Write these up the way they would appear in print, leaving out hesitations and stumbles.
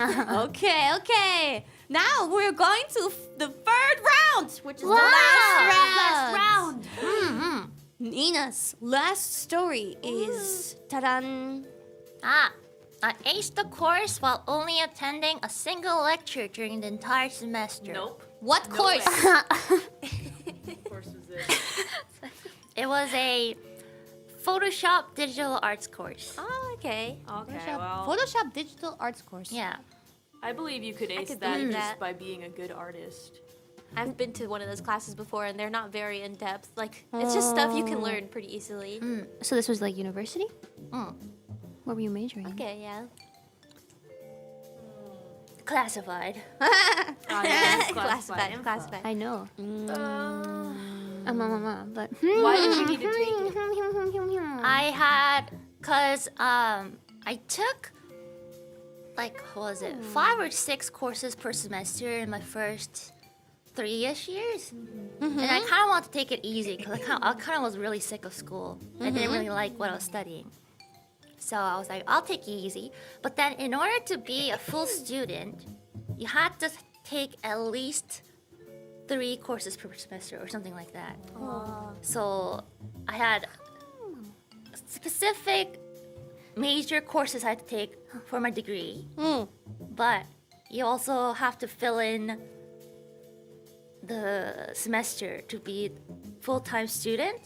Okay. Now we're going to the third round, which is the last round. Nina's last story is taran. I aced the course while only attending a single lecture during the entire semester. Nope. What No course? What course was it? It was a Photoshop digital arts course. Oh, okay. Okay, well, Photoshop digital arts course. Yeah. I believe you could ace could that believe just that. by being a good artist. I've been to one of those classes before, and they're not very in depth. Like it's just stuff you can learn pretty easily. So this was like university? Mm. What were you majoring in? Okay, yeah. Classified. Classified. I know. But Why did you need to take it? I had, cause I took like what was it, 5 or 6 courses per semester in my first 3-ish years, and I kind of wanted to take it easy because I kind of was really sick of school. I didn't really like what I was studying, so I was like, I'll take it easy. But then, in order to be a full student, you had to take at least 3 courses per semester or something like that. So I had specific major courses I had to take for my degree, but you also have to fill in the semester to be full-time student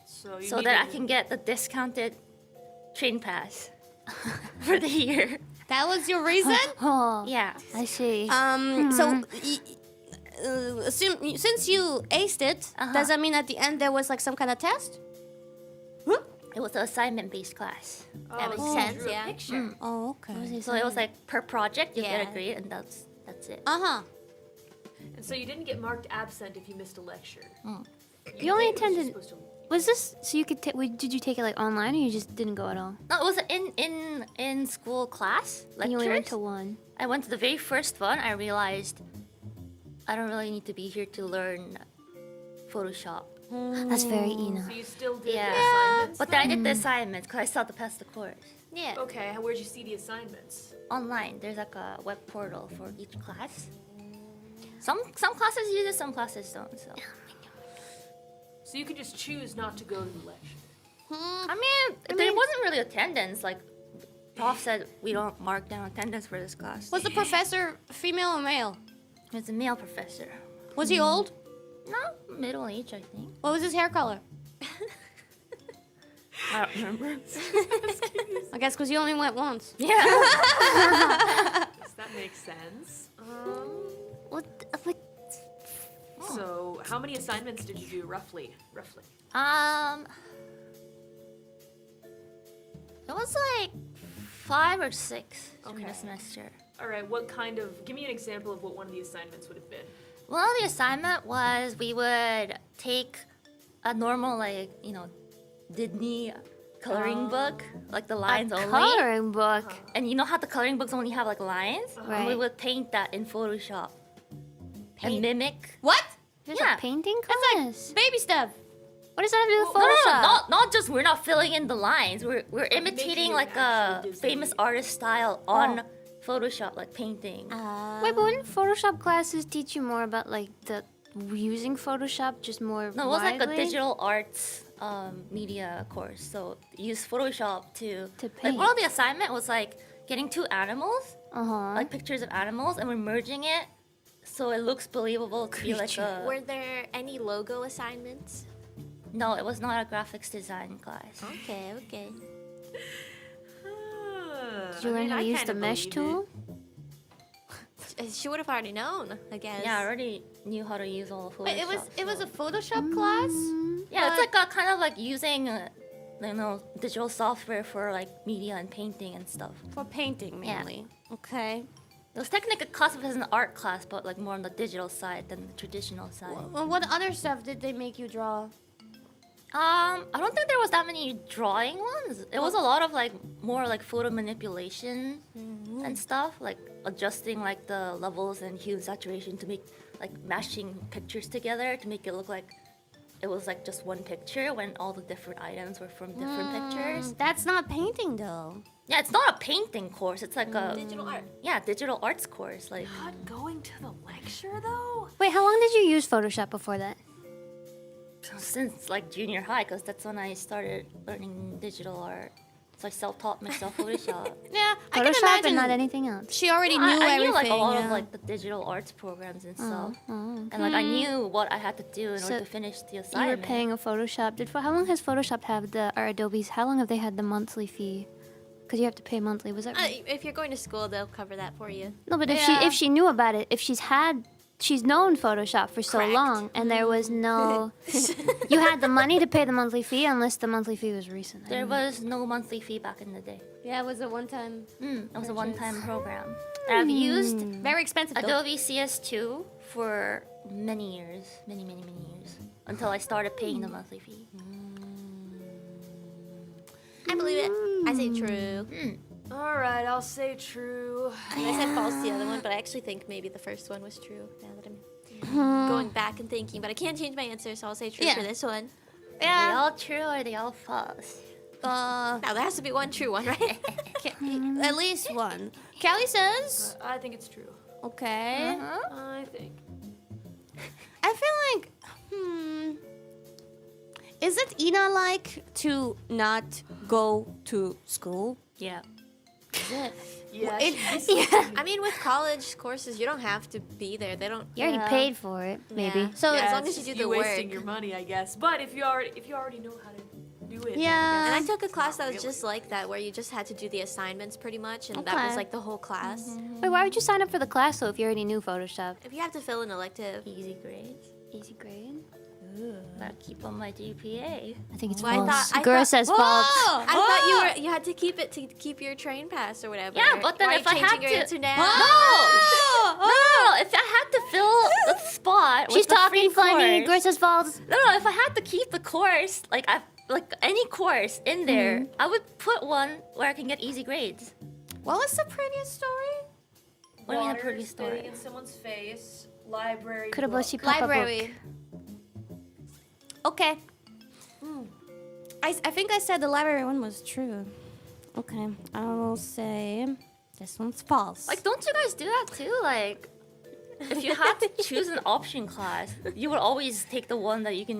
So, you so need that I to- can get the discounted train pass for the year. That was your reason? oh, Yeah. I see. So, since you aced it, does that mean at the end there was like some kind of test? It was an assignment-based class. Oh, makes so you sense, drew a yeah. picture. Oh, okay. So it was like per project you get Yeah. a grade, and that's it. Uh-huh. And so you didn't get marked absent if you missed a lecture. You only It was just attended. supposed to- Was this so you could take? Did you take it like online, or you just didn't go at all? No, it was in school class And you only went lectures. to one. I went to the very first one. I realized I don't really need to be here to learn Photoshop. That's very Ina. So you still did Yeah. the assignments? But then I did the assignments because I still had to pass the course. Yeah. Okay, where'd you see the assignments? Online, there's like a web portal for each class. Some classes use it, some classes don't. So So you could just choose not to go to the lecture. I mean, there wasn't really attendance. Like, prof said we don't mark down attendance for this class. Was the professor female or male? It's a male professor. Was he old? No, middle age, I think. What was his hair color? I don't remember. I guess because you only went once. Yeah. Does that make sense? What? So how many assignments did you do roughly? It was like 5 or 6 during the Okay. semester. All right, what kind of? Give me an example of what one of the assignments would have been. One of the assignment was we would take a normal, like, Disney coloring book, like the lines only. Coloring book. And you know how the coloring books only have like lines? And we Right. would paint that in Photoshop and mimic. What? There's Yeah. a painting That's class. like baby stuff. What does that have to do with No, Photoshop? not just we're not filling in the lines. We're imitating making like an a actual Disney. famous artist style on Photoshop, like painting. Wait, but wouldn't Photoshop classes teach you more about like the using Photoshop, just more? No, it was like a widely? digital arts media course. So use Photoshop to like one paint. of the assignment was like getting 2 animals, Uh-huh. like pictures of animals, and we're merging it so it looks believable to be like a. Were there any logo assignments? No, it was not a graphics design class. Okay. Did you learn how to use the mesh tool? She would have already known, I guess. Yeah, I already knew how to use all of Photoshop. Wait, it was so- a Photoshop class? Yeah, it's like a kind of like using, digital software for like media and painting and stuff. For painting Yeah. mainly. Okay. It was technically classified as an art class, but like more on the digital side than the traditional side. Well, what other stuff did they make you draw? I don't think there was that many drawing ones. It was a lot of like more like photo manipulation and stuff, like adjusting like the levels and hue and saturation to make like mashing pictures together to make it look like it was like just one picture when all the different items were from different pictures. That's not painting though. Yeah, it's not a painting course. It's like a Digital art. yeah, digital arts course. Like Not going to the lecture though? Wait, how long did you use Photoshop before that? since like junior high, because that's when I started learning digital art. So I self-taught myself Photoshop. Yeah, I can Photoshop imagine. and not anything else. She already knew I everything. knew like a lot yeah. of like the digital arts programs and stuff, Oh, and like I knew what I had to do in So order to finish the you were assignment. paying a Photoshop. How long has Photoshop have the or Adobe's? How long have they had the monthly fee? Because you have to pay monthly. Was that right? If you're going to school, they'll cover that for you. No, but Yeah. if she knew about it, if she's known Photoshop for so Correct. long, and there was no, you had the money to pay the monthly fee unless the monthly fee was recent. There was no monthly fee back in the day. Yeah, it was a one-time. It was a one-time program. And I've used Very expensive though. Adobe CS2 for many years, many years, until I started paying the monthly fee. I believe it. I say true. All right, I'll say true. And I said false the other one, but I actually think maybe the first one was true. Now that I'm going back and thinking, but I can't change my answer, so I'll say true Yeah. for this one. Are they all true or are they all false? Now there has to be one true one, right? At least one. Kelly says. I think it's true. Okay. I think. I feel like, is it Ina like to not go to school? Yeah. Yeah. I mean, with college courses, you don't have to be there. They don't. You already paid for it, maybe. Yeah. So as Yeah, long it's as you just do the work. wasting your money, I guess. But if you already know how to do it, then Yeah. And I I guess took a it's class not that was really. just like that, where you just had to do the assignments pretty much, and that Okay. was like the whole class. Wait, why would you sign up for the class though if you already knew Photoshop? If you have to fill an elective, Easy grades. Easy grade. Gotta keep on my GPA. I think it's Well, I false. thought- I Gura thought- says false. I thought you had to keep it to keep your train pass or whatever. Yeah, but then Why are if you I had changing your to- answer now? No, if I had to fill the spot, She's with the talking free funny. Gura course, says false. no, if I had to keep the course, like any course in there, I would put one where I can get easy grades. What was the previous story? What do you mean the Water previous spitting story? in someone's face. Library. Could have book. blessed you pop Library. Okay. I think I said the library one was true. Okay, I will say this one's false. Like, don't you guys do that too? Like, if you had to choose an option class, you would always take the one that you can,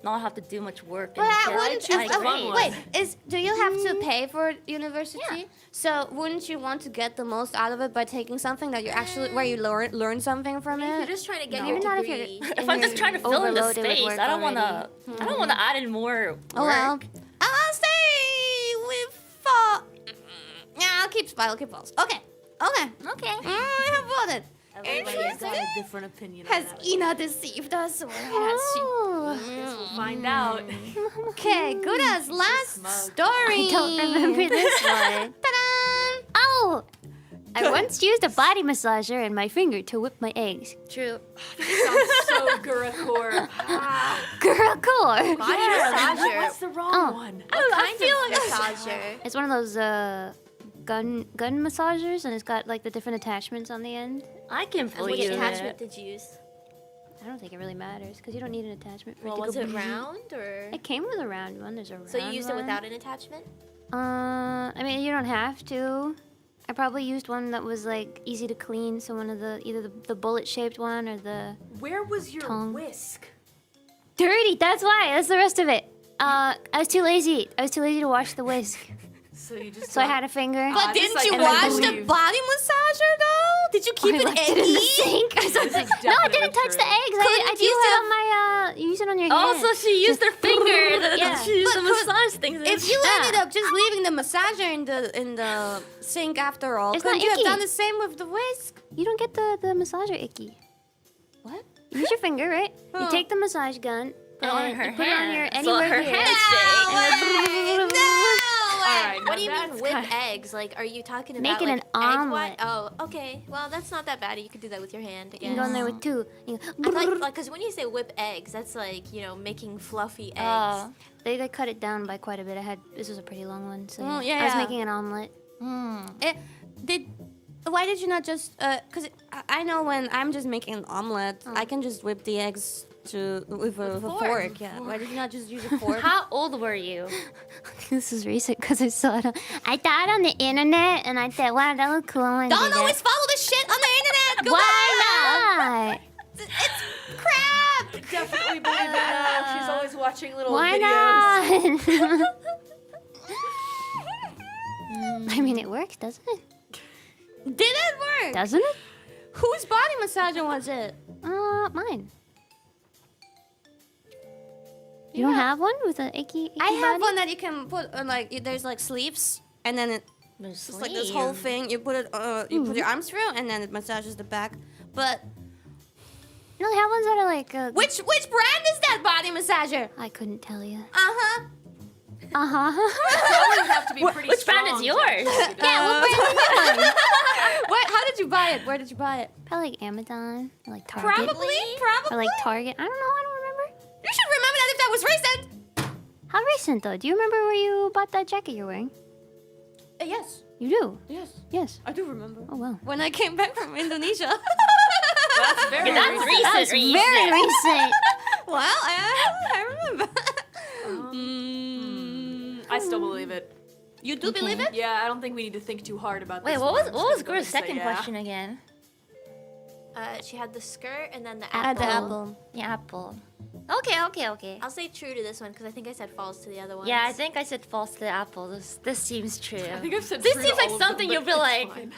not have to do much work. But and get wouldn't high you, grades. wait, do you have to pay for university? Yeah. So wouldn't you want to get the most out of it by taking something that you actually where you learn something from You're it? just trying to get No. your Maybe not if degree. you're- If I'm just trying to fill in the overloaded with space, work I don't want already. to. I don't want to add in more work. Oh well. I'll stay with false. Yeah, I'll keep false. Okay. Okay. I have voted. Everybody's got a different opinion. Has on that. Ina deceived us or has she? Guess we'll find out. Okay, good as last smug. story. I don't remember this one. Ta-da! Oh! I once used a body massager and my finger to whip my eggs. True. Sounds so Guracore. Girl, cool. Body massager. What's the wrong Oh. one? What kind of massager? It's one of those gun massagers, and it's got like the different attachments on the end. I can And which believe attachment it. did you use? I don't think it really matters because you don't need an attachment for Well, it to was go. it round or? It came with a round one. There's a round So you used it one. without an attachment? I mean, you don't have to. I probably used one that was like easy to clean, so one of either the bullet shaped one or the Where was your Tongue. whisk? dirty. That's why. That's the rest of it. I was too lazy. I was too lazy to wash the whisk, So you just. so I had a finger. But just didn't like you I wash the believe. body massager though? Did you keep I it left it in the empty? sink or something. This is No, I didn't definitely touch the true. eggs. I Couldn't do you it have- on my. You use it on your hand. Also, she used her finger. Yeah. She used But the massage things. If you Yeah. ended up just leaving the massager in the sink after all, It's couldn't not you have icky. done the same with the whisk? You don't get the massager icky. What? You use your finger, right? You Huh. take the massage gun Put it on and her you put it on your hand. So anywhere her here. hand shake. All right. What do you now mean that's whip kind- eggs? Like, are you talking about Making like an egg omelet. white? Oh, okay. Well, that's not that bad. You could do that with your hand You again. can go in there with two. You go, I like, because when you say whip eggs, that's like making fluffy eggs. they cut it down by quite a bit. This was a pretty long one, so Mm, yeah, I was yeah. making an omelet. Why did you not just? Because I know when I'm just making an omelet, I can just whip the eggs with a fork? Yeah. Why did you not just use a fork? How old were you? This is recent because I saw it. I saw it on the internet, and I thought, wow, that looked cool. I wanna do Don't that. always follow the shit on the internet. Go Why on. not? It's crap. Definitely believe it now. She's always watching little Why videos. not? I mean, it works, doesn't it? Did it work? Doesn't it? Whose body massager was it? Mine. You don't have one with an achy I have body? one that you can put like there's like sleeves and then it's like this whole thing. You put it you put your arms through and then it massages the back. But You don't have ones that are like which brand is that body massager? I couldn't tell you. Uh-huh. Probably would have to be pretty Which brand strong is to yours? actually do Yeah, that. what brand is yours? What? How did you buy it? Where did you buy it? Probably like Amazon or like Target. Probably. Or like Target. I don't know. I don't remember. You should remember that if that was recent. How recent though? Do you remember where you bought that jacket you're wearing? Yes. You do? Yes. Yes. I do remember. Oh wow. When I came back from Indonesia. That's very That's recent. recent. Very recent. Well, I remember. I still believe it. You do believe it? Yeah, I don't think we need to think too hard about Wait, this. what one. was I'm just gonna go Guru's ahead and say second yeah. question again? She had the skirt and then the At apple. the apple. The apple. Okay. I'll say true to this one because I think I said false to the other ones. Yeah, I think I said false to the apple. This seems true. I think I've said This true seems to like all of them, something but you'll be it's like, fine.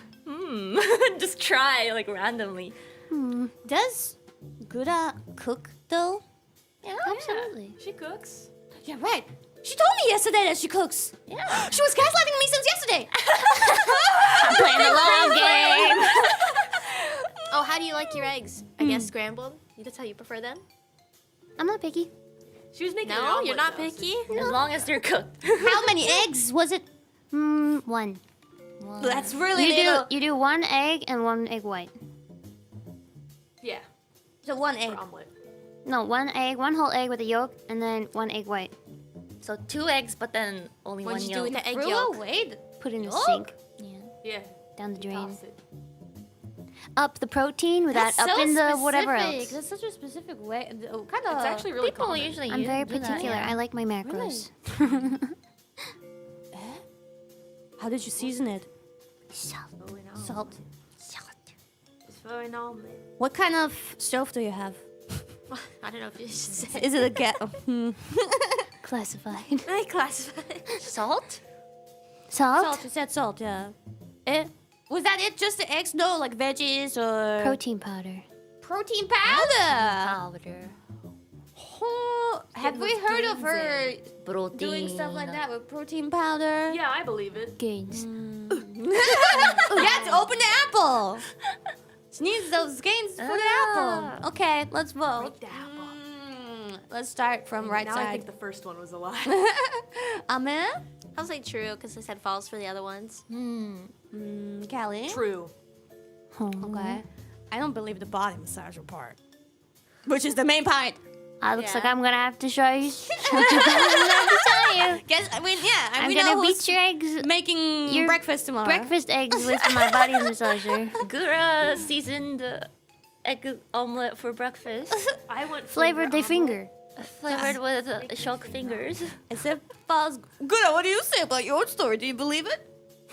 just try like randomly. Does Gura cook though? Yeah, Absolutely. She cooks. Yeah, right. She told me yesterday that she cooks. Yeah. She was gaslighting me since yesterday. I'm playing the long game. Oh, how do you like your eggs? I guess scrambled. That's how you prefer them? I'm not picky. She was making an No, you're omelet, not though, so picky. As long as they're cooked. How many eggs was it? One. That's really You little. do 1 egg and 1 egg white. Yeah, So one egg. for omelet. No, 1 egg, 1 whole egg with a yolk, and then 1 egg white. So 2 eggs, but then only What'd one you do with yolk. the egg Threw yolk? away. Put in the Yolk? sink. Yeah. Yeah. Down the drain. Toss it. Up the protein without That's up so in the whatever specific. else. That's such a specific way. Kind of. It's actually really People common. usually I'm very do that, particular. yeah. I like my macros. How did you season it? Very nice. Salt. It's very normal. What kind of stove do you have? I don't know if you should say. Is it a gas? Classified. I classify. Salt? Salt? Salt. You said salt. Yeah. Was that it? Just the eggs? No, like veggies or Protein powder. protein powder. Powder. Oh, have we heard of her Protein. doing stuff like that with protein powder? Yeah, I believe it. Gains. Yeah, to open the apple. She needs those gains for the apple. Okay, let's vote. Break the apple. Let's start from right Now I side. think the first one was a lie. Amen. I'll say true because I said false for the other ones. Callie. True. Okay. I don't believe the body massager part, which is the main part. Looks Yeah. like I'm gonna have to show you. I'm gonna have to tell you. Guess I mean yeah. I'm we know gonna who's beat your eggs. making your breakfast tomorrow. Breakfast eggs with my body massager. Gura seasoned egg omelet for breakfast. I went Flavored the finger. Flavored with shark fingers. It's a false. Good. What do you say about your own story? Do you believe it?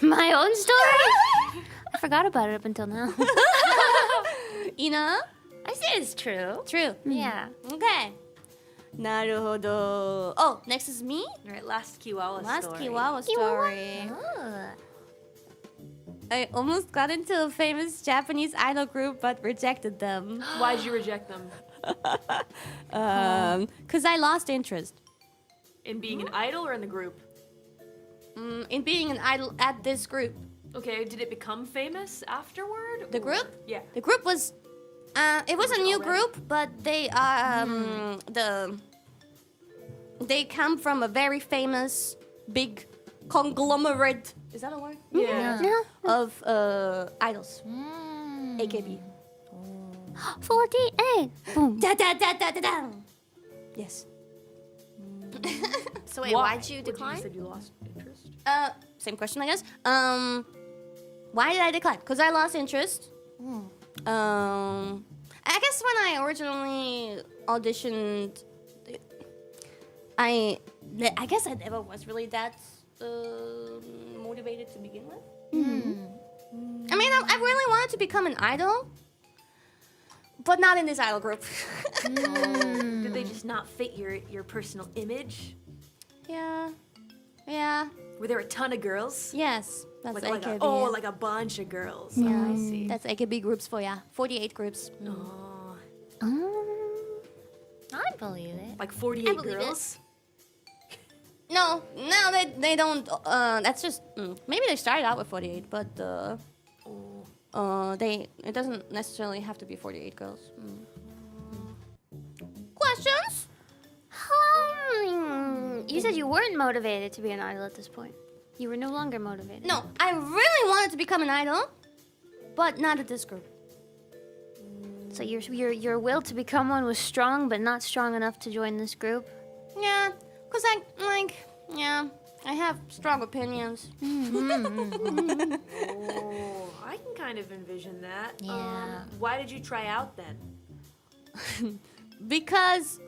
My own story? I forgot about it up until now. Ina. I say it's true. True. Yeah. Okay. Naruhodo. Oh, next is me. All right, last Kiwawa Last story. Kiwawa story. I almost got into a famous Japanese idol group, but rejected them. Why'd you reject them? 'Cause I lost interest In being an idol or in the group? in being an idol at this group. Okay, did it become famous afterward? The or- group? Yeah. The group was, it was a new group, but they they come from a very famous big conglomerate. Is that a word? Yeah. No. Of idols. AKB. 48. Boom. Da da da da da da. Yes. So wait, Why? why'd you Would decline? You said you lost interest. Same question, I guess. Why did I decline? Because I lost interest. I guess when I originally auditioned, I guess I never was really that motivated to begin with. I mean, I really wanted to become an idol, but not in this idol group. Did they just not fit your personal image? Yeah. Were there a ton of girls? Yes, that's AKB. Like a bunch of girls. yeah, Oh, I see. that's AKB groups for 48 groups. Oh, I believe it. like 48 believe it. girls? No, they don't. That's just maybe they started out with 48, but it doesn't necessarily have to be 48 girls. Questions? You said you weren't motivated to be an idol at this point. You were no longer motivated. No, I really wanted to become an idol, but not at this group. So your will to become one was strong, but not strong enough to join this group. Yeah, cause I have strong opinions. Oh, I can kind of envision that. Yeah. Why did you try out then? Because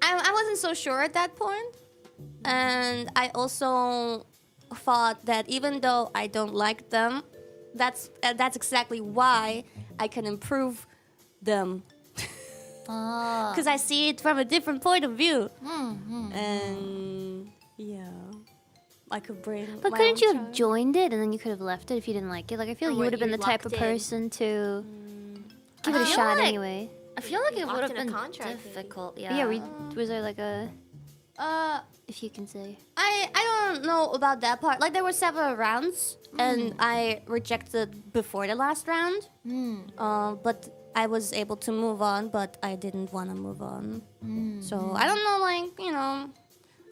I wasn't so sure at that point, and I also thought that even though I don't like them, that's exactly why I can improve them. Because I see it from a different point of view, and yeah, I could bring. But my couldn't own you have charm. joined it and then you could have left it if you didn't like it? Like I feel like you what, would have been you the type of locked in? person to give it a feel shot like- anyway. I feel like it Locked would have in a been contract, maybe. difficult. But Yeah. yeah, was there like a Uh, if you can say? I don't know about that part. Like there were several rounds, and I rejected before the last round. But I was able to move on, but I didn't want to move on. So I don't know, like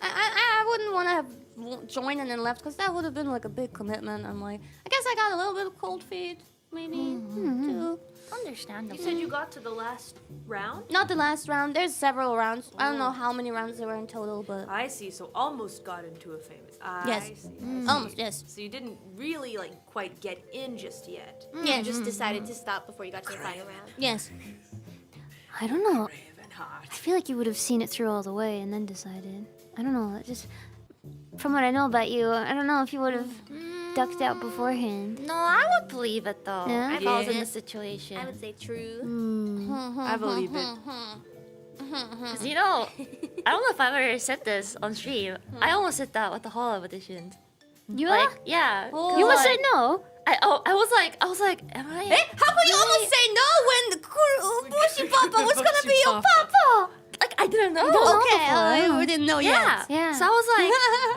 I wouldn't want to have joined and then left because that would have been like a big commitment. I'm like, I guess I got a little bit of cold feet, maybe too. Understandable. You said you got to the last round? Not the last round. There's several rounds. I don't know how many rounds there were in total, but I see. So almost got into a famous. Yes. I see. almost yes. So you didn't really like quite get in just yet. Yeah, You just decided to stop before you got to the final round. yes. I don't know. Raven heart. I feel like you would have seen it through all the way and then decided. I don't know. It just from what I know about you, I don't know if you would have ducked out beforehand. No, I would believe it though. Yeah? If I was in Yeah. the situation. I would say true. I believe it. Cause you know, I don't know if I've ever said this on stream. I almost said that with the HOLLAB auditions. You Like, yeah. Oh. you must like, say no. I was like, am I? How could you almost say no when the Bushi Papa was gonna be your papa? Like I didn't know. Okay, we didn't know Yeah. yet. Yeah. So I was like,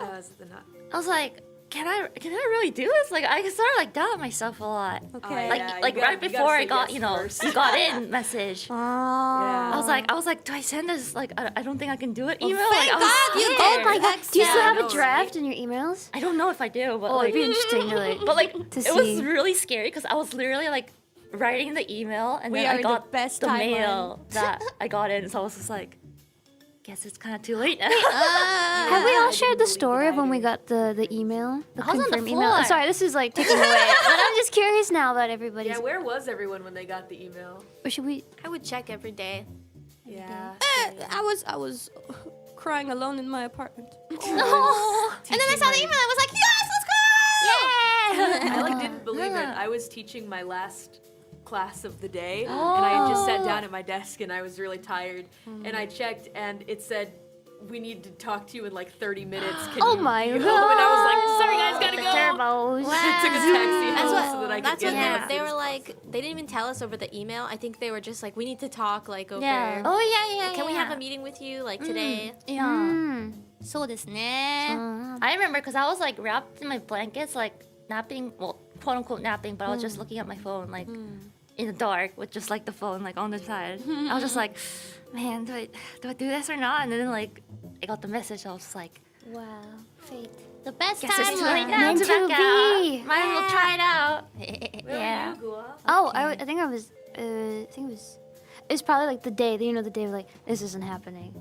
That was the nut. I was like, can I really do this? Like I started like doubting myself a lot. Okay. Like Yeah, you like gotta- right you gotta before say I got yes you know first. you got in message. Oh. I was like, do I send this? Like, I don't think I can do it. Email. thank like, I was God you scared. did. Oh my god. Do you still Yeah, have no, a draft in your emails? I don't know if I do, but Oh, like, it'd be interesting to like. but like, to it was see. really scary because I was literally like writing the email and We then are I in got the best the timeline. mail that I got in, so I was just like, guess it's kind of too late now. Have we all I shared didn't the believe story it of when we either. got the email? The I was on the confirm email. floor. Sorry, this is like taking away. But I'm just curious now about everybody's. Yeah, where was everyone when they got the email? Or should we? I would check every day. Yeah. I was crying alone in my apartment. No. And then I saw the email. I was like, yes, let's go! I like didn't believe it. I was teaching my last class of the day, and I had just sat down at my desk, and I was really tired. And I checked, and it said, "We need to talk to you in like 30 minutes." Can Oh you my be god. home?" And I was like, "Sorry guys, gotta The go." turbos. I took a taxi That's home what. so that I could That's get what there. they were like. They didn't even tell us over the email. I think they were just like, we need to talk like over. Yeah. Oh yeah. Can we have a meeting with you like today? Yeah. So this ne. I remember because I was like wrapped in my blankets, like napping, well, quote unquote napping, but I was just looking at my phone, like in the dark with just like the phone like on the side. I was just like, man, do I do this or not? And then like I got the message. I was just like, Wow. Fate. The best guess it's too late timeline. now Meant to to back be. out. Might as well try it out. Where Yeah. were you, Gua? Oh, I think I was. I think it was. It's probably like the day. You know, the day of like this isn't happening.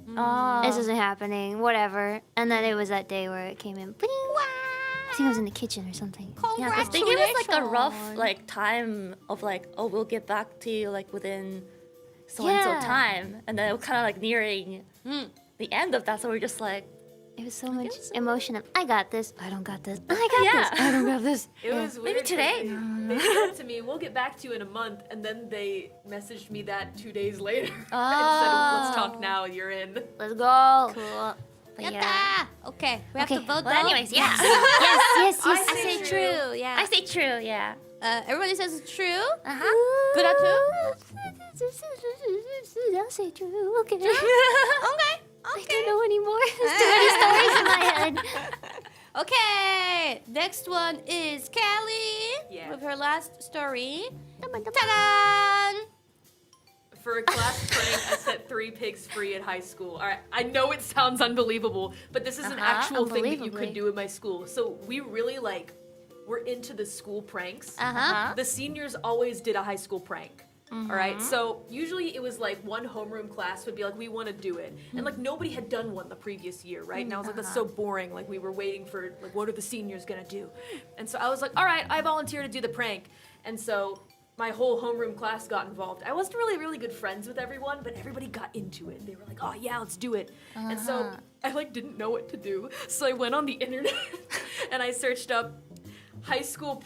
This isn't happening. Whatever. And then it was that day where it came in. Bling. I think I was in the kitchen or something. Yeah, because they gave us like a rough like time of like, oh, we'll get back to you like within so and so Yeah. time, and then it was kind of like nearing the end of that, so we're just like, It was so much emotion. I got this. I don't got this. I got this. I don't got this. It was weird. Maybe 'cause today. They said to me, "We'll get back to you in a month," and then they messaged me that 2 days later and said, "Let's talk now. You're in." Let's go. cool. But yeah. Yatta! Okay, we have Okay, to vote Well, though. anyways, yeah. Yes. I say true. Yeah. I say true, yeah. Everybody says it's true. Uh-huh. Good at two. I'll say true. Okay. Okay. I don't know anymore. There's too many stories in my head. Okay. Next one is Callie Yeah. with her last story. Ta-da! For a class prank, I set 3 pigs free at high school. All right, I know it sounds unbelievable, but this is an actual thing that you could Unbelievably. do in my school. So we really we're into the school pranks. Uh-huh. The seniors always did a high school prank. All right, so usually it was like one homeroom class would be like, we want to do it. And like nobody had done one the previous year, right? And I was like, that's so boring. Like we were waiting for, like, what are the seniors going to do? And so I was like, all right, I volunteer to do the prank. And so my whole homeroom class got involved. I wasn't really good friends with everyone, but everybody got into it. They were like, oh yeah, let's do it. And so I like didn't know what to do. So I went on the internet and I searched up high school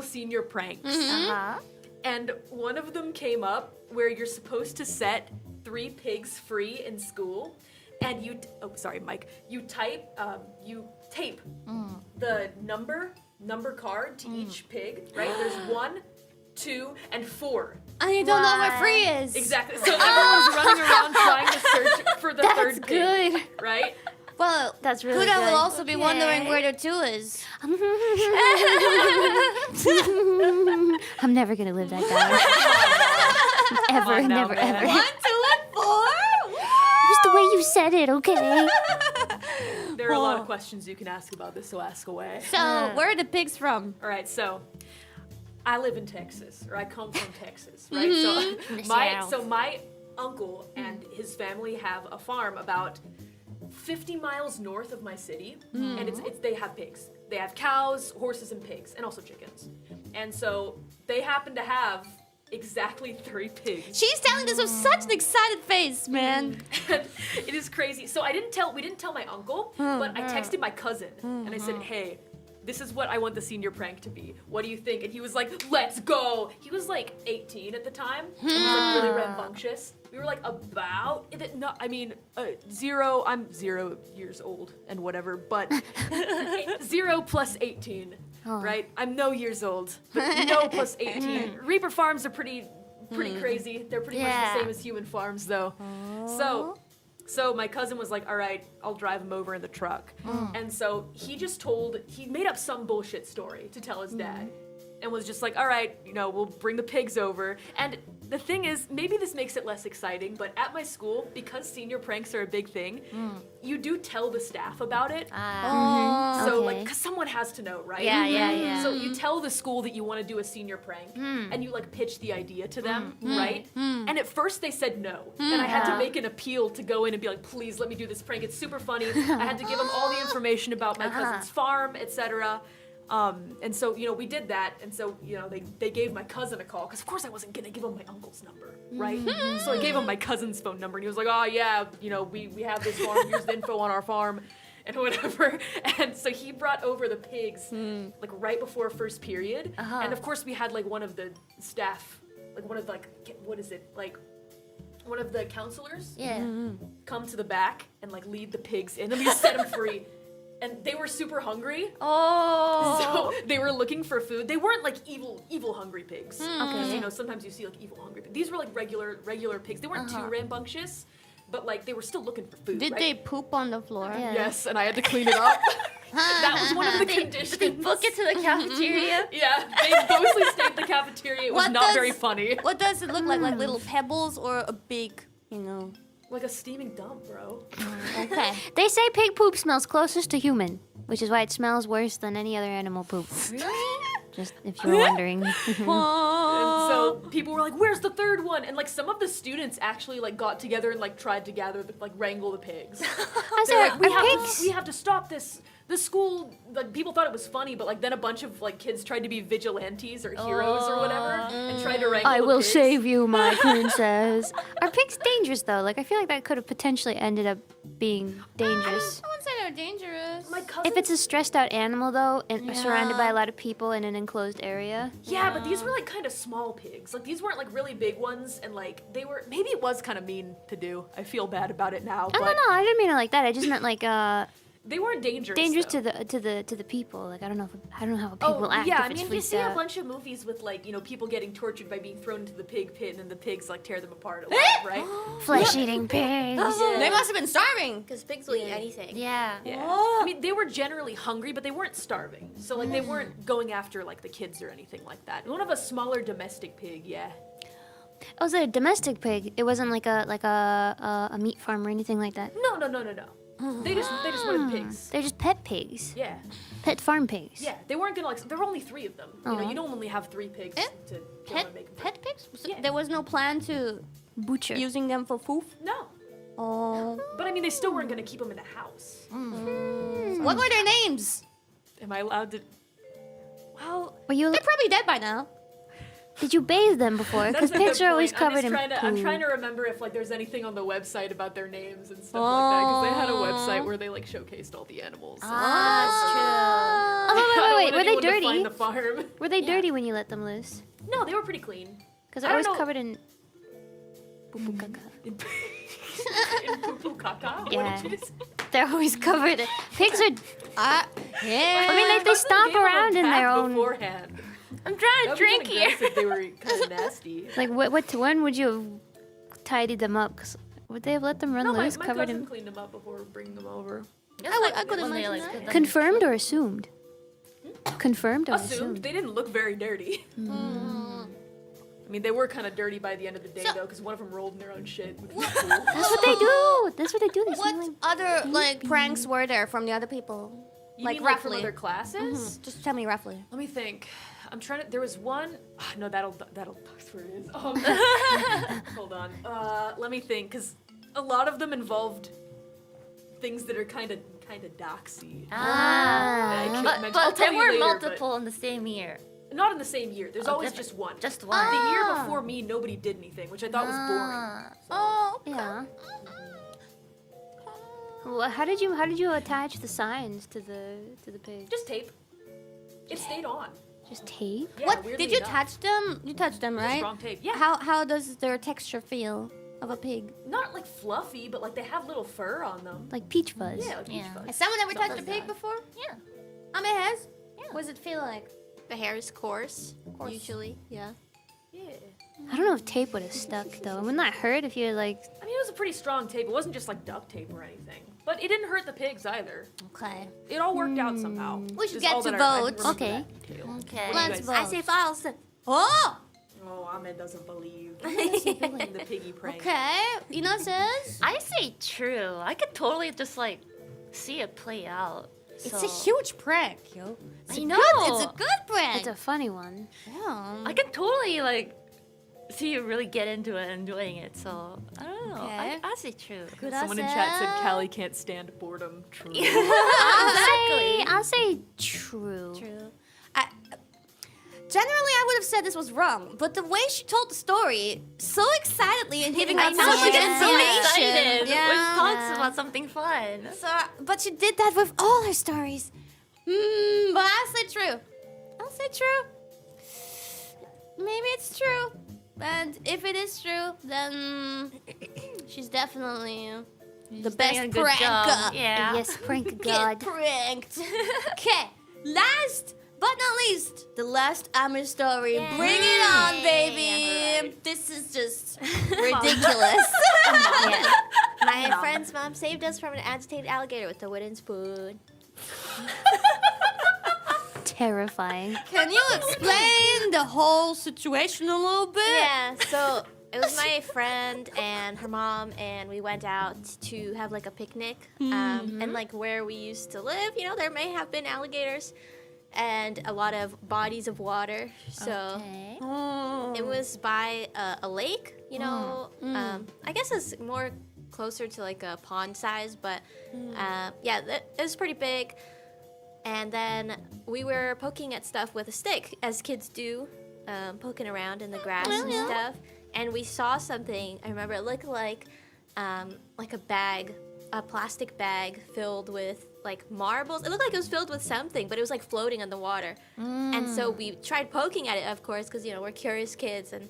senior pranks. Uh-huh. And one of them came up where you're supposed to set 3 pigs free in school, and you tape the number card to each pig, right? There's 1, 2, and 4. I don't know where free is. Exactly. So everyone was running around trying to search for the third pig, Good. right? Well, That's really Huda good. will also be wondering where the 2 is. I'm never gonna live that down. Ever, on now, never, man. ever. 1, 2, and 4. Just the way you said it, okay? There are a lot of questions you can ask about this, so ask away. So, where are the pigs from? All right, so I live in Texas, or I come from Texas, right? So my uncle and his family have a farm about 50 miles north of my city, and they have pigs. They have cows, horses, and pigs, and also chickens. And so they happen to have exactly 3 pigs. She's telling this with such an excited face, man. It is crazy. So we didn't tell my uncle, but I texted my cousin and I said, hey, this is what I want the senior prank to be. What do you think? And he was like, let's go. He was like 18 at the time. And he was like really rambunctious. We were like about, I'm 0 years old and whatever, but 0 plus 18, right? I'm no years old, but no plus 18. Reaper farms are pretty crazy. They're pretty much the same as human farms though. So my cousin was like, all right, I'll drive him over in the truck. And so he made up some bullshit story to tell his dad. And was just like, all right, we'll bring the pigs over. And the thing is, maybe this makes it less exciting, but at my school, because senior pranks are a big thing, you do tell the staff about it. So, Okay. because someone has to know, right? Yeah. So you tell the school that you want to do a senior prank, and you pitch the idea to them, right? And at first they said no, and I had to make an appeal to go in and be like, please let me do this prank. It's super funny. I had to give them all the information about my cousin's farm, etc. And so, we did that, and so, they gave my cousin a call, because of course I wasn't gonna give him my uncle's number, right? So I gave him my cousin's phone number, and he was like, oh yeah, we have this farm, here's the info on our farm, and whatever. And so he brought over the pigs, right before first period, and of course we had, one of the staff, one of the counselors come to the back and, lead the pigs in, and we set them free. And they were super hungry. So they were looking for food. They weren't evil hungry pigs. Because sometimes you see evil hungry pigs. These were regular pigs. They weren't too rambunctious, but they were still looking for food. Did right? they poop on the floor? Yeah. Yes, and I had to clean it up. That was one of the conditions. They book it to the cafeteria. Yeah, they mostly stayed at the cafeteria. It was not very funny. What does it look like? Like little pebbles or a big, Like a steaming dump, bro. Okay. They say pig poop smells closest to human, which is why it smells worse than any other animal poop. Just if you were wondering. And so people were like, where's the third one? And some of the students actually got together and tried to gather wrangle the pigs. I They're said, like, are pigs? we have to stop this the school, like, people thought it was funny, but like then a bunch of like kids tried to be vigilantes or heroes or whatever and tried to wrangle I the will pigs. save you, my princess. Are pigs dangerous though? Like I feel like that could have potentially ended up being dangerous. I wouldn't say they're dangerous. My cousin. If it's a stressed out animal though, and surrounded by a lot of people in an enclosed area. Yeah, but these were like kind of small pigs. Like these weren't like really big ones, and like they were. Maybe it was kind of mean to do. I feel bad about it now, Oh, but no, I didn't mean it like that. I just meant like they weren't dangerous. dangerous though. to the people. Like I don't know how people act yeah, if I it's mean, you freaked see a out. bunch of movies with like people getting tortured by being thrown into the pig pit, and then the pigs like tear them apart alive, right? Flesh-eating pigs. They must have been starving. Because pigs will eat anything. Yeah. Yeah. I mean, they were generally hungry, but they weren't starving. So like they weren't going after like the kids or anything like that. One of a smaller domestic pig, yeah. Oh, so a domestic pig. It wasn't like a meat farm or anything like that. No. They just wanted pigs. They're just pet pigs. Yeah. Pet farm pigs. Yeah, they weren't gonna like. There were only 3 of them. Aw. You don't only have 3 pigs Eh? to kill and make them. Pet pigs? So Yeah. there was no plan to Butcher. using them for food? No, Oh. but I mean, they still weren't gonna keep them in the house. What were their names? Am I allowed to? Well, Were you? They're probably dead by now. Did you bathe them before? Because that's a good pigs are always point. covered in I'm poo. trying to remember if like there's anything on the website about their names and stuff like that, because they had a website where they like showcased all the animals. Oh, I wait, don't were they want anyone to dirty? find the farm. Were they dirty when you let them loose? No, they were pretty clean. Because I they're don't always know. covered in poo caca. In poo-poo caca? Yeah. What it is? They're always covered in. Pigs are. Yeah. I mean, they Cousin stomp gave them a around in pat their own. beforehand. I'm trying That to would be drink kinda here. gross if they were kind of nasty. Like when would you have tidied them up? 'Cause would they have let them run No, my loose, covered cousin in? cleaned them up before bringing them over. I could imagine that. put them- Confirmed or assumed? Confirmed or Assumed. assumed? They didn't look very dirty. I mean, they were kind of dirty by the end of the day, So- though, because one of them rolled in their own shit. Which was cool. That's what they do. That's what they do. They smell What like- other like pranks were there from the other people? You Like mean, like from roughly. other classes? Just tell me roughly. Let me think. I'm trying to. There was one. No, that's where it is. Hold on. Let me think, because a lot of them involved things that are kind of doxy. that I can't mention. I'll But tell there you were later, multiple in the same year. but not in the same year. There's always different. just one. Just one. The year before me, nobody did anything, which I thought was boring. Oh. Yeah. Well, how did you attach the signs to the pig? Just tape. It stayed on. Just tape? Yeah, What weirdly did you enough. touch them? You touched them, Just right? strong tape. Yeah. How does their texture feel of a pig? Not like fluffy, but like they have little fur on them. Like peach fuzz? Yeah, like peach Yeah. fuzz. Has someone ever Stuff touched a like pig that. before? Yeah. It has. What does it feel like? The hair is coarse, Coarse. usually. Yeah. Yeah. I don't know if tape would have stuck though. Wouldn't that hurt if you like? I mean, it was a pretty strong tape. It wasn't just like duct tape or anything. But it didn't hurt the pigs either. Okay. It all worked out somehow. We should Is get all to that I vote. remember Okay. that detail. Okay. What do you Let's guys vote. think? I say false. Oh. Oh, Ahmed doesn't believe in the piggy prank. Okay. Ina says. I say true. I could totally just like see it play out. It's So- a huge prank, yo. It's I a know. Good, it's a good prank. It's a funny one. yeah. I could totally like see you really get into it and enjoying it. So I don't know. Okay. I say true. Good Someone in chat said Callie can't stand boredom. True. I'll say true. True. Generally, I would have said this was wrong, but the way she told the story so excitedly and giving I out know so she much gets so information. excited. Yeah. When she talks about something fun. So, but she did that with all her stories. But I'll say true. I'll say true. Maybe it's true. And if it is true, then she's definitely the doing best a good pranker. job. Yeah. Yes, prank Get god. pranked. Okay, last but not least, the last Amir story. Bring it on, baby. Alright. This is just ridiculous. My friend's mom saved us from an agitated alligator with a wooden spoon. Terrifying. Can you explain the whole situation a little bit? Yeah, so it was my friend and her mom, and we went out to have like a picnic. And like where we used to live, you know, there may have been alligators and a lot of bodies of water. So Okay. it was by a lake, you know. I guess it's more closer to like a pond size, but yeah, it was pretty big. And then we were poking at stuff with a stick, as kids do, poking around in the grass and stuff. And we saw something. I remember it looked like a bag, a plastic bag filled with like marbles. It looked like it was filled with something, but it was like floating on the water. And so we tried poking at it, of course, because we're curious kids, and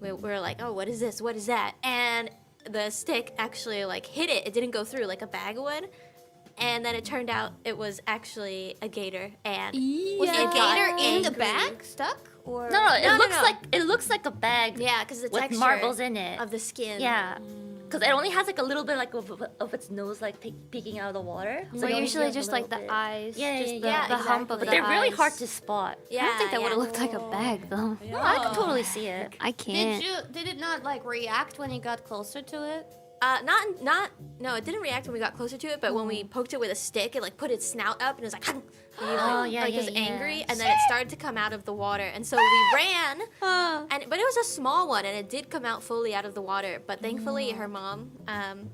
we were like, "Oh, what is this? What is that?" And the stick actually like hit it. It didn't go through like a bag would. And then it turned out it was actually a gator. And Was the gator in the bag stuck? Or No, No, it looks like a bag. yeah, because the with texture marbles in it. of the skin. Yeah. Because it only has like a little bit like of its nose like peeking out of the water. So it only usually has a just like the little bit. eyes, Yeah, just yeah, the, yeah. the hump of exactly. the They're really eyes. hard to spot. Yeah, I don't think that would have yeah. looked like a bag though. I could totally see it. I can't. Did it not like react when you got closer to it? No, it didn't react when we got closer to it, but when we poked it with a stick, it like put its snout up and it was like, Oh, yeah, like yeah, it was yeah. angry, and then it started to come out of the water, and so we ran, but it was a small one, and it did come out fully out of the water, but thankfully her mom,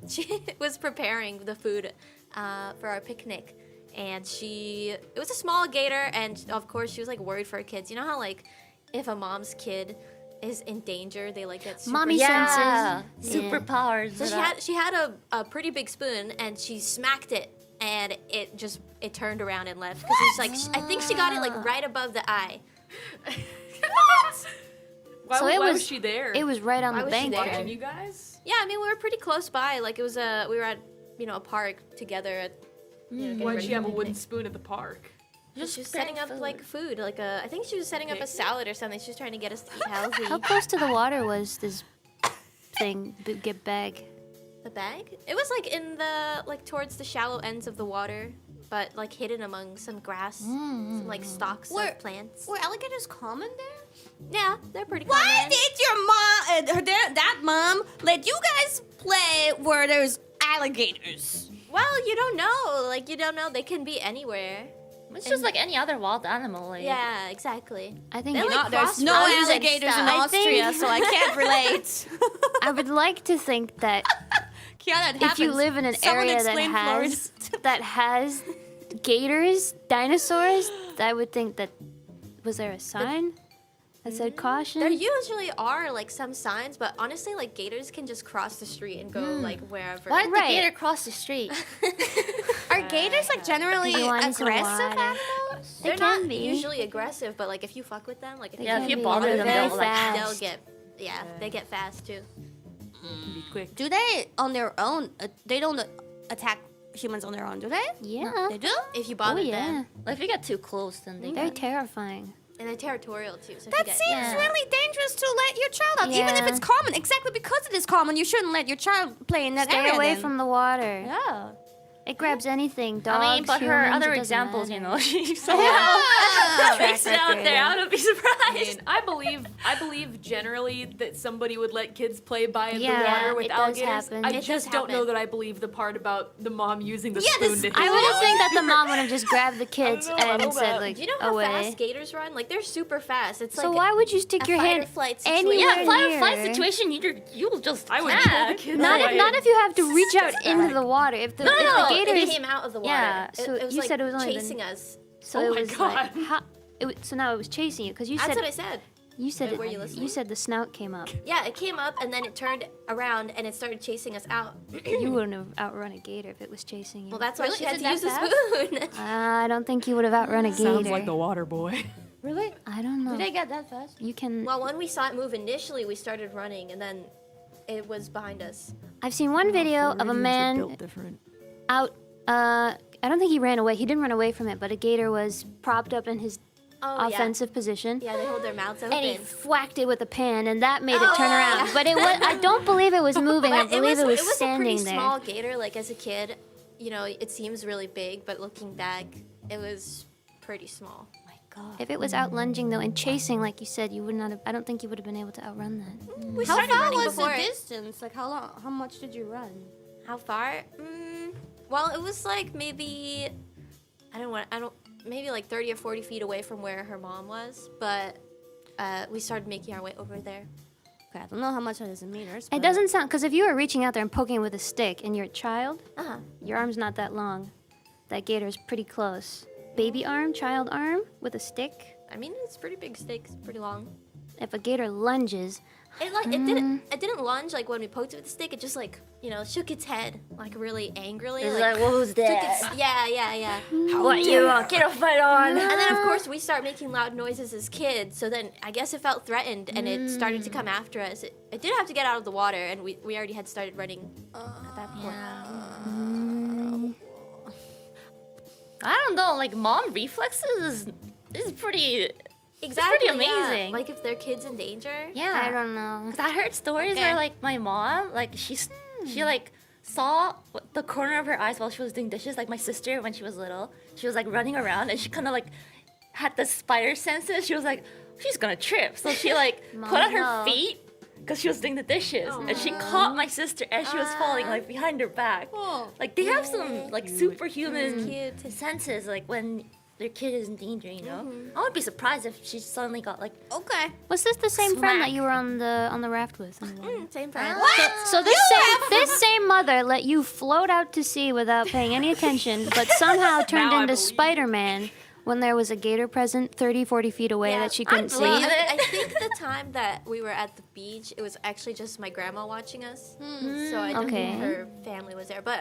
she was preparing the food for our picnic, and it was a small gator, and of course she was like worried for her kids. You know how like if a mom's kid is in danger, they like get super Mommy Yeah. senses. Superpowers. So she had a pretty big spoon, and she smacked it, and it turned around and left because she's like I think she got it like right above the eye. Why, So why it was was- she there? It was right on Why the was she bank there? there. watching you guys? Yeah, I mean we were pretty close by. Like it was we were at a park together. Getting Why'd ready she have a for wooden picnic. spoon at the park? She was setting up like food, like I think she was setting up a salad or something. She was trying to get us to eat healthy. How close to the water was this thing? Get bag. The bag? It was like in the like towards the shallow ends of the water, but like hidden among some grass, some like stalks Where- of plants. Were alligators common there? Yeah, they're pretty Why common. did your mom, that mom, let you guys play where there's alligators? Well, you don't know. Like you don't know. They can be anywhere. It's just like any other wild animal. Like, Yeah, exactly. I think They're you like know, There's no crossbones and alligators in stuff. I think- Austria, so I can't relate. I would like to think that Kiana, it if you happens. live in an Someone area that explain has Florida. that has gators, dinosaurs, I would think that was there a sign that said caution? There usually are like some signs, but honestly, like gators can just cross the street and go like wherever. Why did Right. the gator cross the street? Are gators like generally You want some aggressive water? animals? They're can not be. usually aggressive, but like if you fuck with them, like if Yeah, can if you be. bother They're them, very they'll like. fast. they'll get they get fast too. Be quick. Do they on their own? They don't attack humans on their own, do they? Yeah. They do. If you Oh bother yeah. them, Like if you get too close, then they They're get. terrifying. and they're territorial too. So if That you get, seems Yeah. really dangerous to let your child out, even if Yeah. it's common. Exactly because it is common, you shouldn't let your child play in that Stay area. away then. from the water. Yeah. It grabs anything. Dogs, I mean, but her humans, other it doesn't examples, matter. you know, she somehow Yeah. makes it out there. I would be I surprised. mean, I believe generally that somebody would let kids play by in Yeah, the water with it does alligators. happen. I It does just don't know happen. that I believe the part about the mom using the Yeah, spoon this- to hit I it. would have think that the mom would have just grabbed the kids know, I and don't said know. like do you know how away. fast gators run? Like they're super fast. It's So like why would you stick a your fight hand or flight situation. anywhere Yeah, fight or near? flight situation. You'll just. I would attack. kill the kids. Not away. if, not if you have to reach out into the water. If the, No, if no, the no, gator It is came out of the water. Yeah, so it was you like said it was only been- chasing us. so Oh it my was God. like how, so now it was chasing you because you That's said what I said. you said Were you it, listening? you said the snout came up. Yeah, it came up and then it turned around and it started chasing us out. You wouldn't have outrun a gator if it was chasing you. Well, that's why Really? she Is had it to use the that spoon. I don't think you would have outrun a gator. Sounds like the water boy. Really? I don't know. Did they get that fast? You can. Well, when we saw it move initially, we started running and then it was behind us. I've seen one video of a man out. I don't think he ran away. He didn't run away from it, but a gator was propped up in his Oh, offensive position. Yeah, they hold their mouths open. And he whacked it with a pan, and that made it turn around. yeah. But it was. I don't believe it was moving. I But believe it was a pretty standing there. small gator. Like as a kid, you know, it seems really big, but looking back, it was pretty small. My God. If it was out lunging though and chasing, like you said, you would not have. I don't think you would have been able to outrun that. We How started far running was the before it. distance? Like how long? How much did you run? How far? Well, it was like maybe maybe like 30 or 40 feet away from where her mom was, but we started making our way over there. Okay, I don't know how much that is in meters. It but- doesn't sound because if you were reaching out there and poking it with a stick and you're a child, Uh-huh. your arm's not that long. That gator's pretty close. baby arm, child arm with a stick. I mean, it's pretty big stick, it's pretty long. If a gator lunges, It didn't lunge like when we poked it with the stick. It just like shook its head like really angrily. It's like, what was shook that? yeah. What you want? Get a fight on. And then of course we start making loud noises as kids. So then I guess it felt threatened and it started to come after us. It did have to get out of the water, and we already had started running at that point. I don't know, like mom reflexes is pretty. Exactly, pretty amazing. Yeah. Like if their kid's in danger. Yeah. I don't know. 'Cause I heard stories Okay. where like my mom, like she like saw the corner of her eyes while she was doing dishes. Like my sister when she was little, she was like running around and she kind of like had the spider senses. She was like, she's gonna trip, so she like put on her no. feet because she was doing the dishes, and she caught my sister as she was falling like behind her back. Like they have some like superhuman Cute. senses, like when their kid is in danger, you know. I would be surprised if she suddenly got like Okay. Was this the same friend Smack. that you were on the raft with? Same friend. So this same mother let you float out to sea without paying any attention, but somehow turned Now I into believe Spider-Man when there was a gator present 30, 40 feet away that she couldn't see. believe it. I think the time that we were at the beach, it was actually just my grandma watching us. So I don't Okay. think her family was there, but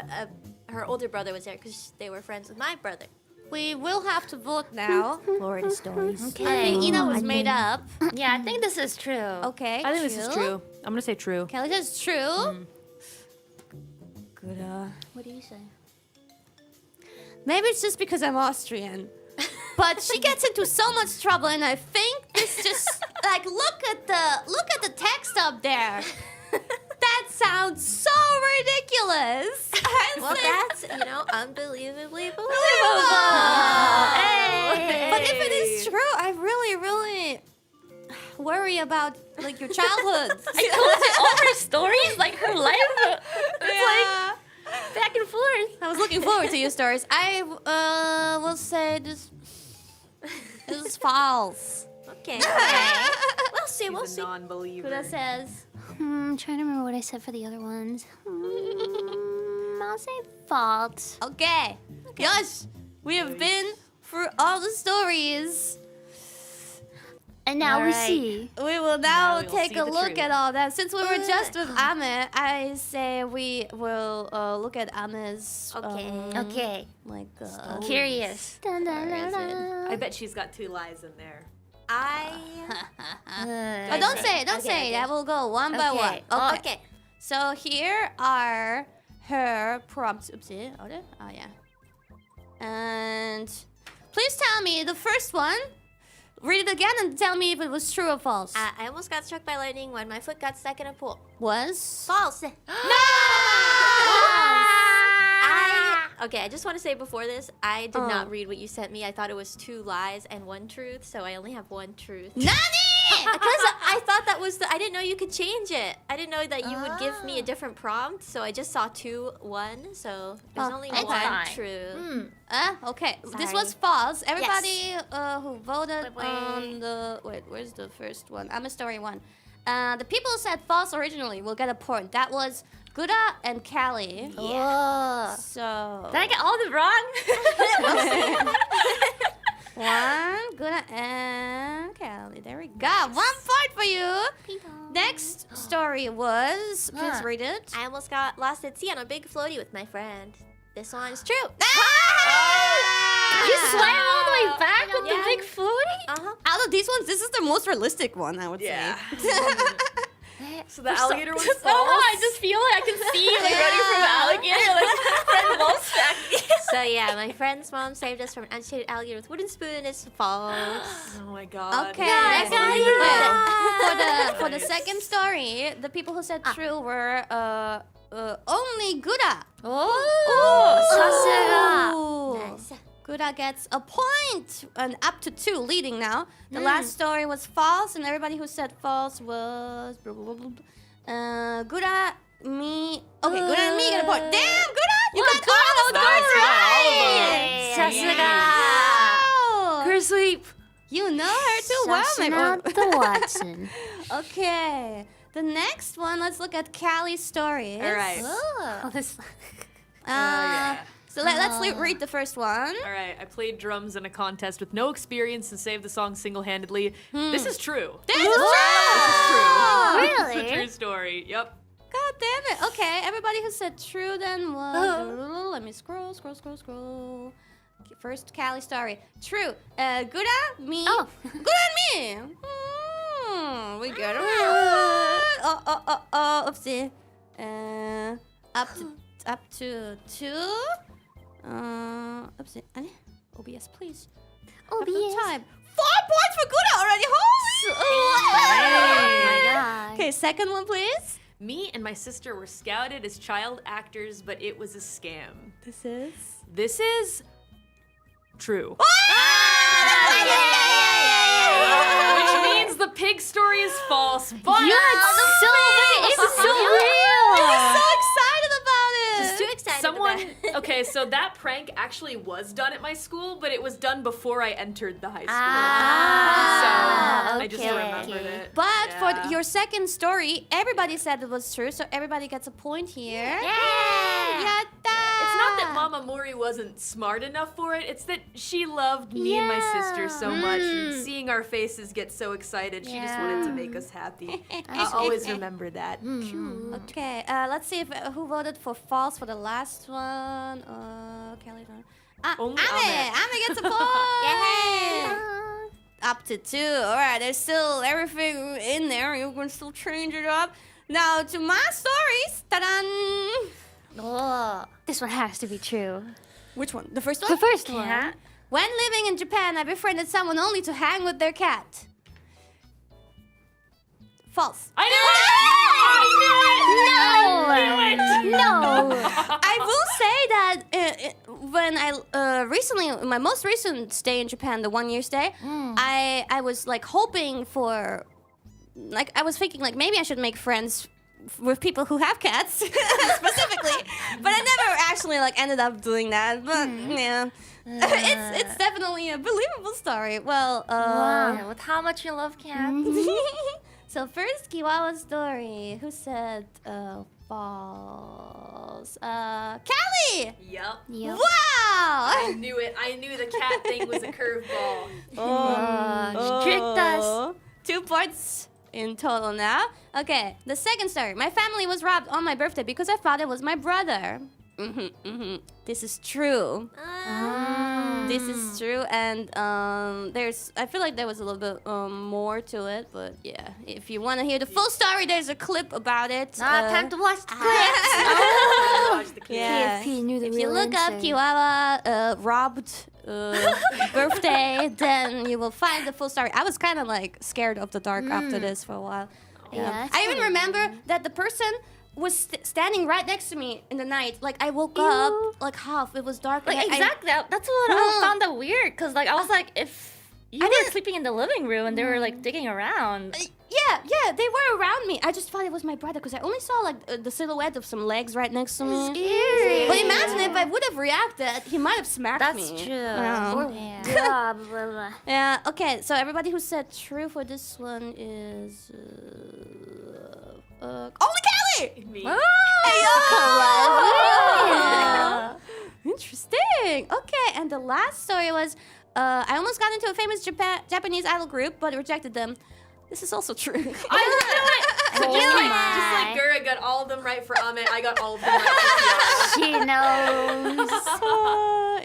her older brother was there because they were friends with my brother. We will have to vote now. Florida stories. I think Ina was made up. yeah, I think this is true. Okay. I think this is true. I'm gonna say true. Kelly says true. Good. What do you say? Maybe it's just because I'm Austrian. But she gets into so much trouble, and I think this just like look at the text up there. That sounds so ridiculous. Well, that's unbelievably believable. But if it is true, I really worry about like your childhood. I told you all her stories, like her life. It's like back and forth. I was looking forward to your stories. I will say this is false. Okay. We'll see. He's We'll a see. non-believer. That says I'm trying to remember what I said for the other ones. I'll say false. okay. Yes, we have been through all the stories. And now we Alright. see. We will now we'll take see a the look truth. at all that. Since we were just with Ame, I say we will look at Ame's Okay. like Curious. Dun, dun, Where dun, is it? dun. I bet she's got 2 lies in there. Oh, don't say it. Don't say it. I will go one by one. Okay. Okay. So here are her prompts. Oopsie. Oh, yeah. And please tell me the first one. Read it again and tell me if it was true or false. I almost got struck by lightning when my foot got stuck in a pool. Was False. Okay, I just want to say before this, I did not read what you sent me. I thought it was 2 lies and 1 truth, so I only have 1 truth. Nani? Because I thought that was I didn't know you could change it. I didn't know that you would give me a different prompt, so I just saw 2, 1. So there's only that's 1 fine. true. Okay. This Sorry. was false. Everybody who voted Wait. on the where's the first one? I'm a story one. The people who said false originally will get a point. That was Guda and Callie. Yeah. So Did I get all the wrong? one, Guda and Callie. There we go. 1 point for you. Next story was. Please read it. I almost got lost at sea on a big floaty with my friend. This one's true. You swam all the way back with Yeah. the big floaty? Uh-huh. Out of these ones, this is the most realistic one, I would Yeah. say. So the alligator one's Somehow false. I just feel like I can see you like running from an alligator, like Fred Wolf's back. So yeah, my friend's mom saved us from an unshaved alligator with wooden spoon. It's false. Oh my god. Okay. Yeah, I Wait, believe it. for the second story, the people who said true were only Guda. Oh, 사스가. Ooh. Nice. Guda gets a point and up to 2, leading now. The last story was false, and everybody who said false was Guda, me. Okay, Guda and me get a point. Damn, Guda, you got all those points right. 사스가. Wow. Her sweep. You know her too well, my Not boy. the Watson. Okay, the next one. Let's look at Callie's story. All right. Oh, this. So let's read the first one. All right, I played drums in a contest with no experience and saved the song single-handedly. This is true. This is This is true. Really? It's a true story. Yep. God damn it. Okay, everybody who said true then was... Let me scroll. Okay, first Callie story. True. Good on me. Oh. Good on me. We got it. Oopsie. Up to 2. Oopsie. OBS, please. Have the OBS. time. 4 points for Guda already. Oh my god. Okay, second one, please. Me and my sister were scouted as child actors, but it was a scam. This is... This is true. Which means the pig story is false, but It's so real. I'm so excited about it. Just too excited. someone about it. okay, so that prank actually was done at my school, but it was done before I entered the high school. So I just remembered it. But Yeah. for your second story, everybody said it was true, so everybody gets a point here. Yatta! It's not that Mama Mori wasn't smart enough for it, it's that she loved me and my sister so much, and seeing our faces get so excited, she just wanted to make us happy. I'll always remember that. Okay, let's see if who voted for false for the last one. Kelly. Only Ame gets a point. Up to 2. All right, there's still everything in there. You can still change it up. Now to my stories. Ta-da! This one has to be true. Which one? The first one? The first one. Yeah. When living in Japan, I befriended someone only to hang with their cat. False. I knew it! No. I will say that when I recently, my most recent stay in Japan, the 1 year stay, I was like hoping for, like I was thinking like maybe I should make friends with people who have cats specifically, but I never actually like ended up doing that. But yeah, it's definitely a believable story. Well, With how much you love cats. so first Kiwawa story. Who said false? Callie! Yep. Yep. Wow! I knew it. I knew the cat thing was a curveball. Tricked us. 2 points in total now. Okay, the second story. My family was robbed on my birthday because I thought it was my brother. This is true. This is true, and I feel like there was a little bit more to it, but yeah, if you want to hear the full story, there's a clip about it. Time to watch the Watch the clip. Yeah. KFP knew the If real you look up answer. Kiwawa robbed birthday, then you will find the full story. I was kind of like scared of the dark after this for a while. Yeah, I even remember that the person was standing right next to me in the night. Like I woke up like half. It was dark. Like and I- exactly. That's what I found that weird. Cause like I was like, if you were didn't- sleeping in the living room and they were like digging around. Yeah, they were around me. I just thought it was my brother because I only saw like the silhouette of some legs right next to me. But imagine if I would have reacted, he might have smacked That's me. true. Yeah. Blah, blah, blah. Yeah. Okay. So everybody who said true for this one is only Kelly. Me. Interesting. Okay, and the last story was I almost got into a famous Japanese idol group, but rejected them. This is also true. I knew it! So just like Gura got all of them right for Amit, I got all of them right for She knows.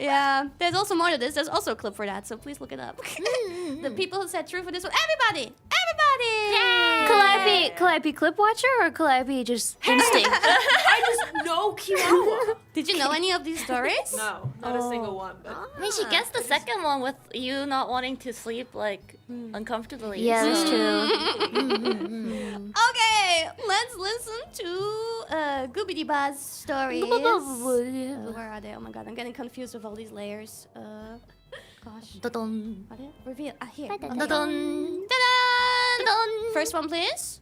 Yeah, there's also more to this. There's also a clip for that, so please look it up. The people who said true for this one, everybody! Could I be clip watcher or could I be just instinct? I just know Kiwawa. Did you know any of these stories? No, not a single one. But I mean, she gets the second one with you not wanting to sleep like uncomfortably. Yeah, that's true. Okay, let's listen to Goobity Buzz stories. Where are they? Oh my god, I'm getting confused with all these layers. Gosh. Dun-dun. Are they? Reveal. Here. Dun-dun. Ta-da! First one, please.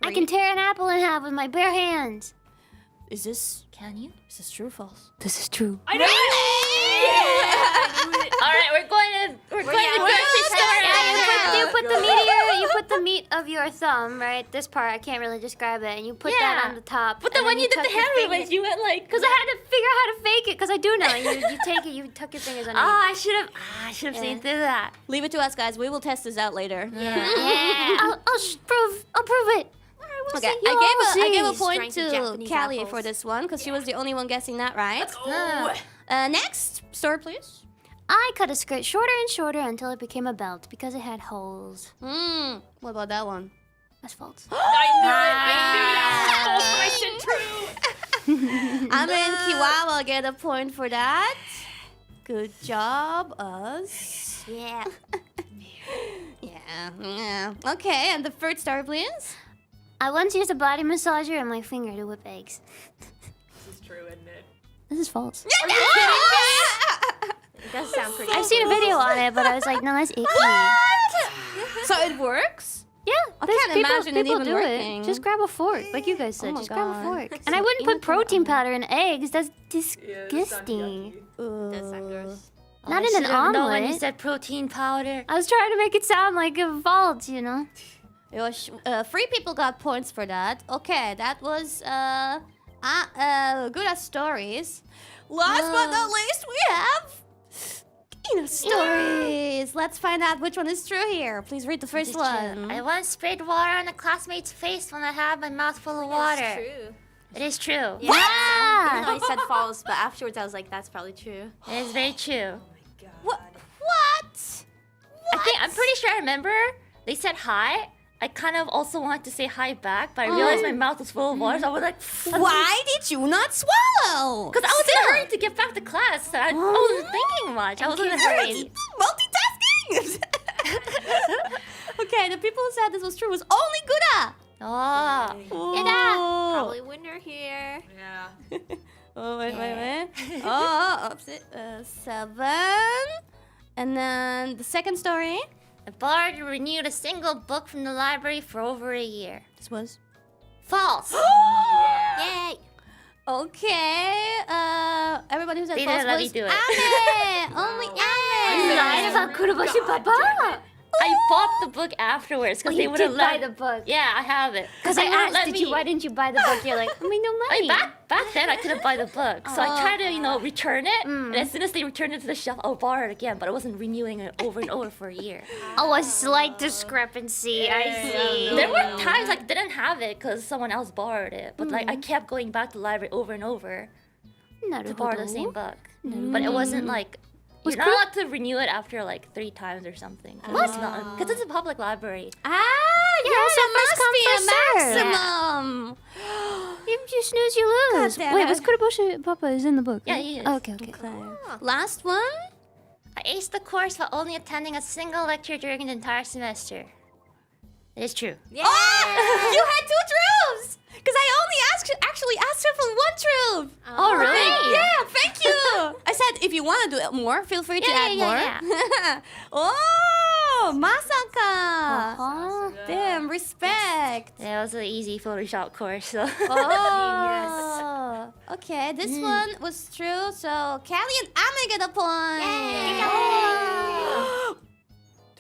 I can tear an apple in half with my bare hands. Is this Can you? true or false? This is true. I knew it! Yeah, I knew it. right, we're going to grocery store. You put the meteor. You put the meat of your thumb, right? This part I can't really describe it, and you put that on the top. But then when you did the hand movements, you went like. Because I had to figure out how to fake it. Because I do know. You take it. You tuck your fingers under. Oh, I should have seen through that. Leave it to us, guys. We will test this out later. Yeah. I'll prove it. Okay, see. I gave a point Strength of to Japanese Callie apples. for this one because she was the only one guessing that right. Oh. Next story, please. I cut a skirt shorter and shorter until it became a belt because it had holes. What about that one? That's false. I said true. I mean, Kiwawa get a point for that. Good job, us. Yeah. Yeah. Okay, and the third story, please. I once used a body massager and my finger to whip eggs. This is true, isn't it? This is false. It does sound pretty. I've seen a video on it, but I was like, no, that's icky. So it works? Yeah, I there's can't imagine it even do working. it. Just grab a fork, like you guys said. Oh my Just grab a God. fork. And I wouldn't put protein powder in eggs. That's Yeah, that sounded disgusting. yucky. Does sound gross. Not I in an should've known when you omelet. said protein powder. I was trying to make it sound like a fault, you know. Three people got points for that. Okay, that was good at stories. Last but not least, we have stories. Let's find out which one is true here. Please read the first one. I once sprayed water on a classmate's face when I had my mouth full of water. It's true. It is true. Even though I said false, but afterwards I was like, that's probably true. It is very true. What? I'm pretty sure I remember they said hi. I kind of also wanted to say hi back, but I realized my mouth was full of water, so I was like, Why did you not swallow? because I was in a hurry to get back to class. So I wasn't thinking much. I was in a hurry. Multitasking. Okay, the people who said this was true was only Guda. Oh. Probably winner here. Yeah. Oh, wait. Opposite. 7. And then the second story. The bard renewed a single book from the library for over a year. This was. False. Yay! Okay. Everybody who said They false didn't let me was do it. Ame. Only Ame. Lied about Kurobashi Papa. I bought the book afterwards because they You wouldn't did buy let. the book. Yeah, I have it. Because they I wouldn't asked, let did me- you? Why didn't you buy the book? You're like, I mean, no I mean, money. back then I couldn't buy the book, so I tried to return it. And as soon as they returned it to the shelf, I'll borrow it again. But I wasn't renewing it over and over for a year. Oh, a slight discrepancy. I see. There were times I didn't have it because someone else borrowed it, but like I kept going back to the library over and over to borrow the same book. But it wasn't like. You're not allowed to renew it after like 3 times or something. Because it's a public library. Yeah, so there first must come, be first a serve. maximum. You snooze, you lose. God damn Wait, it. was Kurobashi Papa is in the book? Yeah, right? he is. Okay. Last one. I aced the course while only attending a single lecture during the entire semester. It is true. Yeah. Oh, you had 2 truths. Because I only actually asked her for 1 truth. Oh, really? Yeah, thank you. I said if you want to do it more, feel free to add more. Oh, masaka. Huh? Damn, respect. Yeah, it was an easy Photoshop course, so. Oh, okay. This one was true. So Callie and Ame get a point.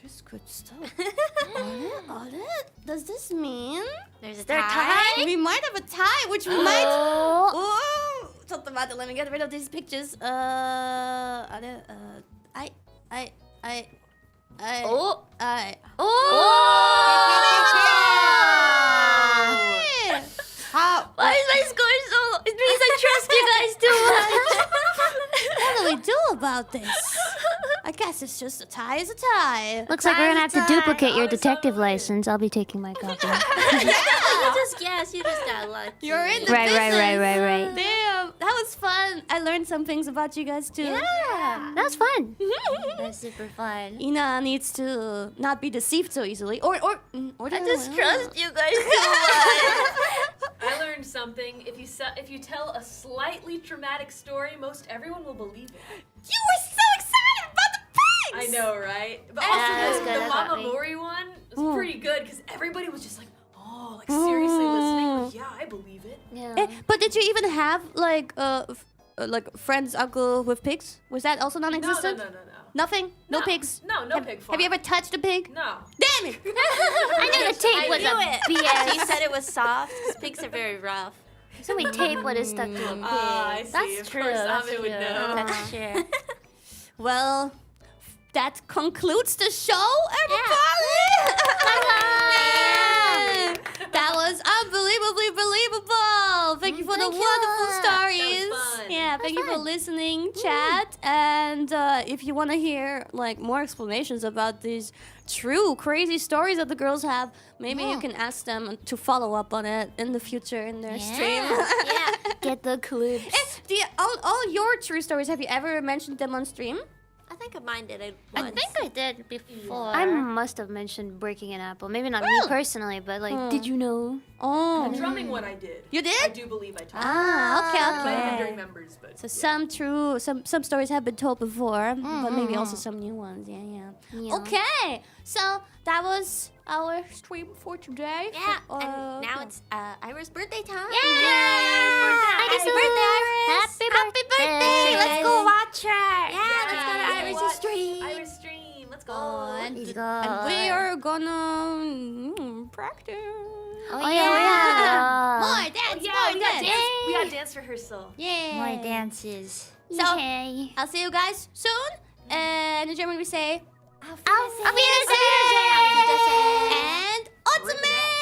This good stuff. Does this mean There's a They're tie. tied? we might have a tie, which we might? Oh, something about it. Let me get rid of these pictures. Oh. How? Why is my score so low? It means I trust you guys too much. What do we do about this? I guess it's just a tie is a tie. Looks like we're gonna have to duplicate your detective license. I'll be taking my copy. You just got lucky. You're in the Right. Damn, that was fun. I learned some things about you guys too. That was fun. That's super fun. Ina needs to not be deceived so easily, or I just trust you guys too much. I learned something. If you tell a slightly dramatic story, most everyone will believe it. You were so excited about the pigs. I know, right? But Yeah, that was also good, the that got Mama me. Mori one was pretty good because everybody was just like, oh, like seriously listening. Like, yeah, I believe it. Yeah. But did you even have like like friend's uncle with pigs? Was that also non-existent? No. Nothing? No No. pigs? No, no pig farm. Have you ever touched a pig? No. Damn it! I knew the tape was knew a it. BS. She said it was soft. 'Cause pigs are very rough. So we tape what is stuck to a pig. I see. That's Of true. course, That's Ame true. would know. That's true. Well, that concludes the show, everybody! Yeah. That was unbelievably believable! Thank you for the wonderful stories. That was fun. Yeah, thank you for listening, chat. And if you want to hear like more explanations about these true crazy stories that the girls have, maybe you can ask them to follow up on it in the future in their stream. Yeah. Get the clips. All your true stories, have you ever mentioned them on stream? I think mine did it I once. think I did before. I must have mentioned breaking an apple. Maybe not me personally, but like, did you know? Oh, The drumming one I did. you did? I do believe I told. Ah, okay, Might have been during okay. members, but So some stories have been told before, but maybe also some new ones. Yeah. Yeah. Okay, so that was our stream for today. Yeah, For, and now it's Iris' birthday time. Happy birthday, Iris! Happy birthday! Let's go watch her! Yeah, let's go to Yeah, Iris' watch stream. Iris stream. Let's go. and we are gonna practice. Oh yeah. More dance, Yeah, more we got dance. dance. We got dance rehearsal. Yeah. My dances. So Yay. I'll see you guys soon. And in German we say Auf Wiedersehen! and ultimate.